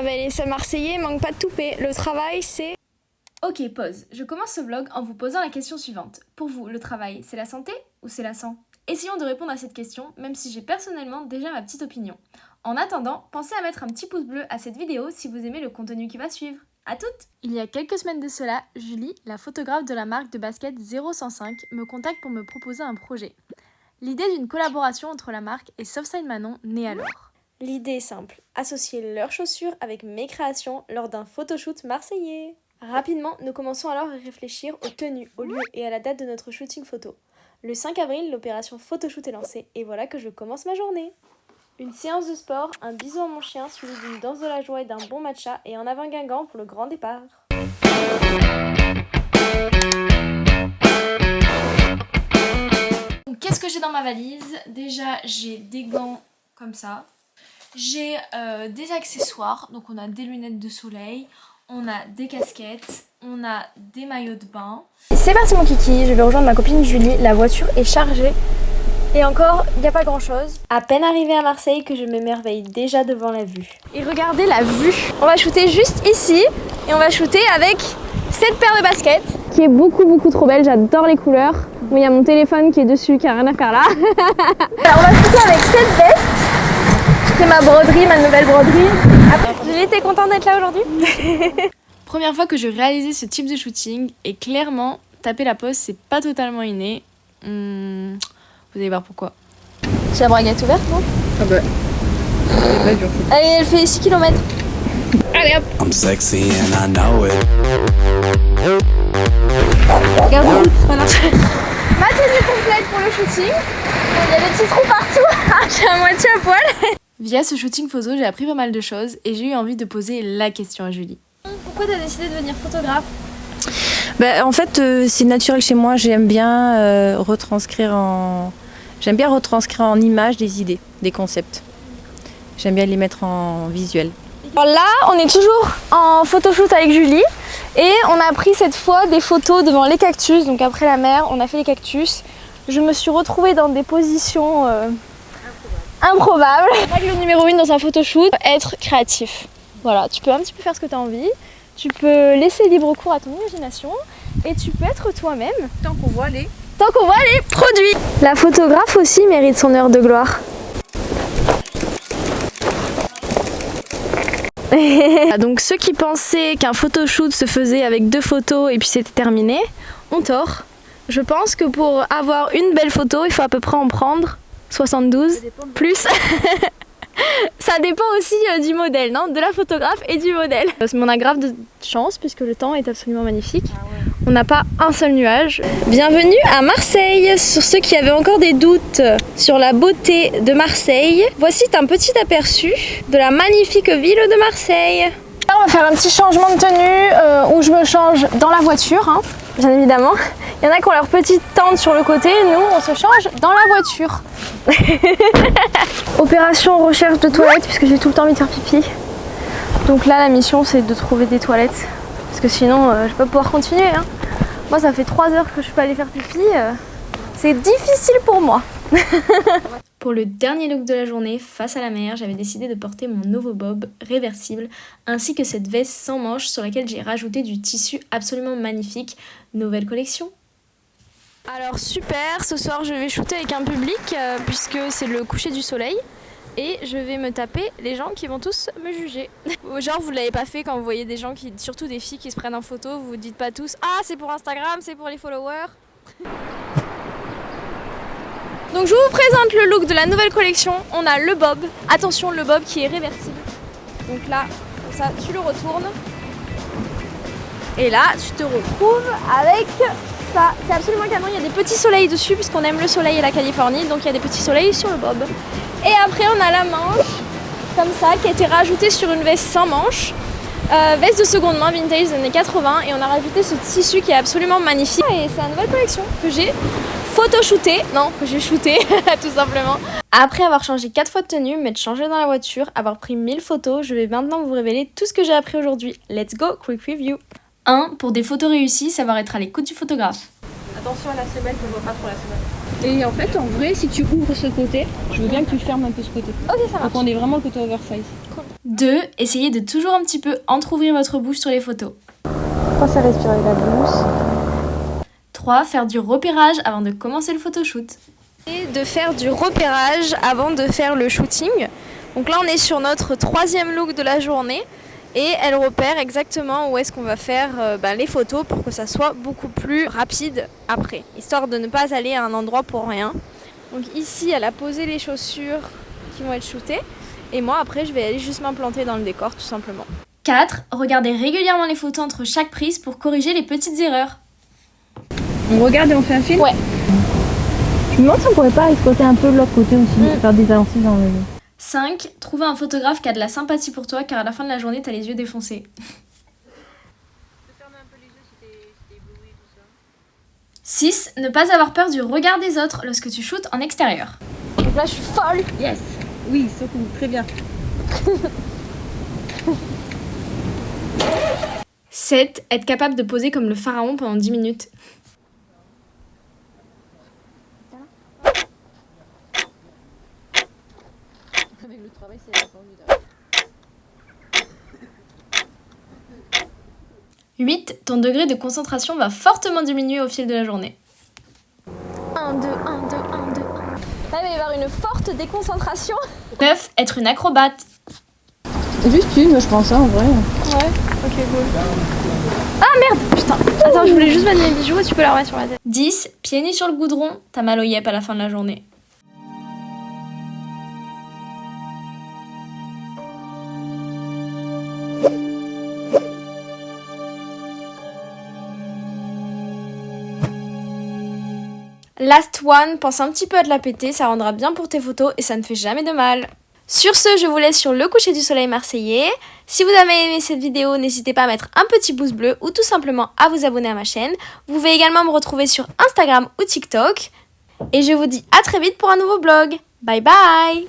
Les seuls Marseillais manquent pas de toupet. Le travail, c'est... Ok, pause. Je commence ce vlog en vous posant la question suivante. Pour vous, le travail, c'est la santé ou c'est la sang? Essayons de répondre à cette question, même si j'ai personnellement déjà ma petite opinion. En attendant, pensez à mettre un petit pouce bleu à cette vidéo si vous aimez le contenu qui va suivre. À toutes! Il y a quelques semaines de cela, Julie, la photographe de la marque de basket 0105, me contacte pour me proposer un projet. L'idée d'une collaboration entre la marque et Softside Manon naît alors. L'idée est simple, associer leurs chaussures avec mes créations lors d'un photoshoot marseillais. Rapidement, nous commençons alors à réfléchir aux tenues, au lieu et à la date de notre shooting photo. Le 5 avril, l'opération photoshoot est lancée et voilà que je commence ma journée. Une séance de sport, un bisou à mon chien suivi d'une danse de la joie et d'un bon matcha et en avant Guingamp pour le grand départ. Donc, qu'est-ce que j'ai dans ma valise? Déjà, j'ai des gants comme ça. J'ai des accessoires, donc on a des lunettes de soleil, on a des casquettes, on a des maillots de bain. C'est parti mon kiki, je vais rejoindre ma copine Julie, la voiture est chargée. Et encore, il n'y a pas grand chose. À peine arrivée à Marseille que je m'émerveille déjà devant la vue. Et regardez la vue. On va shooter juste ici et on va shooter avec cette paire de baskets qui est beaucoup trop belle, j'adore les couleurs. Bon, il y a mon téléphone qui est dessus, qui a rien à faire là. Alors on va shooter avec cette veste. C'est ma broderie, ma nouvelle broderie. Julie, t'es contente d'être là aujourd'hui? Première fois que je réalisais ce type de shooting et clairement, taper la pose, c'est pas totalement inné. Vous allez voir pourquoi. J'ai la braguette ouverte, non? Ah bah, c'est pas dur. Allez, elle fait 6 km. Allez hop. I'm sexy and I know it. Regardez, c'est pas là. Ma tenue complète pour le shooting. Il y a des petits trous partout. Je suis à moitié à poil. Via ce shooting photo, j'ai appris pas mal de choses et j'ai eu envie de poser la question à Julie. Pourquoi t'as décidé de devenir photographe? Bah, en fait, c'est naturel chez moi. J'aime bien retranscrire en images des idées, des concepts. J'aime bien les mettre en visuel. Alors là, on est toujours en photoshoot avec Julie et on a pris cette fois des photos devant les cactus. Donc après la mer, on a fait les cactus. Je me suis retrouvée dans des positions improbables. Règle numéro 1 dans un photoshoot, être créatif. Voilà, tu peux un petit peu faire ce que tu as envie. Tu peux laisser libre cours à ton imagination et tu peux être toi-même. Tant qu'on voit les produits. La photographe aussi mérite son heure de gloire. Donc ceux qui pensaient qu'un photoshoot se faisait avec 2 photos et puis c'était terminé, ont tort. Je pense que pour avoir une belle photo, il faut à peu près en prendre 72 plus. Ça dépend aussi du modèle, non? De la photographe et du modèle. Mais on a grave de chance puisque le temps est absolument magnifique. On n'a pas un seul nuage. Bienvenue à Marseille. Sur ceux qui avaient encore des doutes sur la beauté de Marseille, voici un petit aperçu de la magnifique ville de Marseille. Là, on va faire un petit changement de tenue où je me change dans la voiture, hein, bien évidemment. Il y en a qui ont leur petite tente sur le côté, nous on se change dans la voiture. Opération recherche de toilettes puisque j'ai tout le temps envie de faire pipi. Donc là la mission c'est de trouver des toilettes parce que sinon je vais pas pouvoir continuer. Hein. Moi ça fait 3 heures que je peux aller faire pipi, c'est difficile pour moi. Pour le dernier look de la journée, face à la mer, j'avais décidé de porter mon nouveau bob réversible ainsi que cette veste sans manches sur laquelle j'ai rajouté du tissu absolument magnifique. Nouvelle collection. Alors super, ce soir je vais shooter avec un public puisque c'est le coucher du soleil et je vais me taper les gens qui vont tous me juger. Genre vous l'avez pas fait quand vous voyez des gens, surtout des filles qui se prennent en photo, vous dites pas tous « Ah c'est pour Instagram, c'est pour les followers ». Donc je vous présente le look de la nouvelle collection, on a le bob, attention le bob qui est réversible. Donc là, comme ça tu le retournes et là tu te retrouves avec... ça, c'est absolument canon, il y a des petits soleils dessus puisqu'on aime le soleil et la Californie, donc il y a des petits soleils sur le bob. Et après on a la manche, comme ça, qui a été rajoutée sur une veste sans manche, veste de seconde main vintage des années 80 et on a rajouté ce tissu qui est absolument magnifique. Et c'est la nouvelle collection que j'ai photoshooté, non, que j'ai shooté tout simplement. Après avoir changé 4 fois de tenue, m'être changé dans la voiture, avoir pris 1000 photos, je vais maintenant vous révéler tout ce que j'ai appris aujourd'hui. Let's go, quick review. 1. Pour des photos réussies, savoir être à l'écoute du photographe. Attention à la semelle, je ne vois pas trop la semelle. Et en fait, en vrai, si tu ouvres ce côté, je veux bien que tu fermes un peu ce côté. Ok, ça marche. Donc on est vraiment le côté oversize. 2. Essayez de toujours un petit peu entrouvrir votre bouche sur les photos. Pense à respirer la bouche. 3. Faire du repérage avant de commencer le photoshoot. Et de faire du repérage avant de faire le shooting. Donc là, on est sur notre 3e look de la journée. Et elle repère exactement où est-ce qu'on va faire les photos pour que ça soit beaucoup plus rapide après, histoire de ne pas aller à un endroit pour rien. Donc ici, elle a posé les chaussures qui vont être shootées, et moi après je vais aller juste m'implanter dans le décor tout simplement. 4. Regardez régulièrement les photos entre chaque prise pour corriger les petites erreurs. On regarde et on fait un film. Ouais. Je me demande si on pourrait pas exploiter un peu l'autre côté aussi, faire des avancées dans le... 5. Trouver un photographe qui a de la sympathie pour toi car à la fin de la journée t'as les yeux défoncés. 6. Ne pas avoir peur du regard des autres lorsque tu shootes en extérieur. Donc là je suis folle. Yes. Oui, so cool, très bien. 7. Être capable de poser comme le pharaon pendant 10 minutes. Avec le travail, c'est formidable. 8. Ton degré de concentration va fortement diminuer au fil de la journée. 1, 2, 1, 2, 1, 2, 1. Là il va y avoir une forte déconcentration. 9. Être une acrobate. Juste une, je pense, en vrai. Ouais, ok cool. Ah merde, putain. Attends, je voulais juste mettre mes bijoux et tu peux la remettre sur la tête. 10. Pieds nus sur le goudron, t'as mal au yep à la fin de la journée. Last one, pense un petit peu à te la péter, ça rendra bien pour tes photos et ça ne fait jamais de mal. Sur ce, je vous laisse sur le coucher du soleil marseillais. Si vous avez aimé cette vidéo, n'hésitez pas à mettre un petit pouce bleu ou tout simplement à vous abonner à ma chaîne. Vous pouvez également me retrouver sur Instagram ou TikTok. Et je vous dis à très vite pour un nouveau vlog. Bye bye!